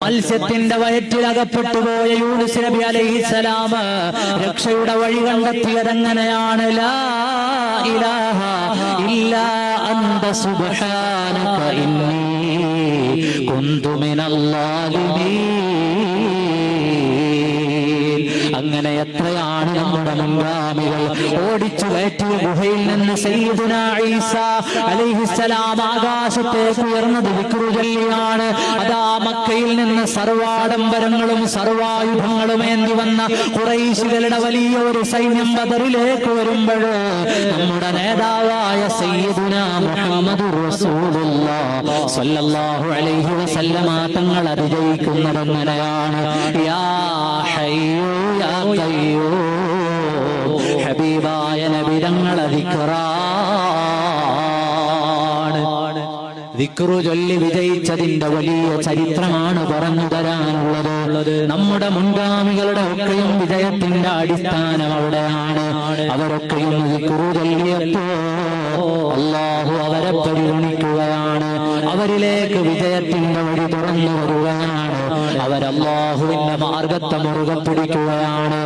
മത്സ്യത്തിന്റെ വയറ്റിലകപ്പെട്ടു പോയ യൂനുസ് നബി അലൈഹിസ്സലാം രക്ഷയുടെ വഴി കണ്ടെത്തിയതെങ്ങനെയാണ്? ലാ ഇലാഹ ഇല്ലാ അന്ത സുബ്ഹാനക ഇന്നി കുന്തു മിനൽ ളാലിമീൻ. അങ്ങനെ എത്രയാണ് നമ്മുടെ മുൻഗാമികൾ ഓടിച്ചു കയറ്റിയ ഗുഹയിൽ നിന്ന് സയ്യിദുനാ ഈസ അലൈഹിസ്സലാം ആകാശത്തേക്ക് ഉയർന്നത് ദിക്റ് ചൊല്ലിയാണ്. അതാ മക്കയിൽ നിന്ന് സർവാഡംബരങ്ങളും സർവായുധങ്ങളും ഏന്തി വന്ന ഖുറൈശികളുടെ വലിയ ഒരു സൈന്യം ബദറിലേക്ക് വരുമ്പോൾ നമ്മുടെ നേതാവായ സയ്യിദുനാ മുഹമ്മദുർ റസൂലുള്ളാഹി സ്വല്ലല്ലാഹു അലൈഹി വസല്ലമ തങ്ങൾ അതിജയിക്കുന്നതെങ്ങനെയാണ്? യാ ഹയ്യൂ യാ ഖയ്യൂം, ഹബീബായ നബി തങ്ങളെ ദിക്റാണ്. ദിക്റ് ചൊല്ലി വിജയിച്ചതിന്റെ വലിയ ചരിത്രമാണ് പറഞ്ഞു തരാനുള്ളത്. നമ്മുടെ മുൻഗാമികളുടെ ഒക്കെയും വിജയത്തിന്റെ അടിസ്ഥാനം അവിടെയാണ്. അവരൊക്കെയും ദിക്റ് ചൊല്ലിയപ്പോ അല്ലാഹു അവരെ പരിഗണിക്കുകയാണ്. അവരിലേക്ക് വിജയത്തിന്റെ വഴി തുറന്നു വരികയാണ്. അവരല്ലാഹുവിന്റെ മാർഗത്തെ മുറുകെ പിടിക്കുകയാണ്.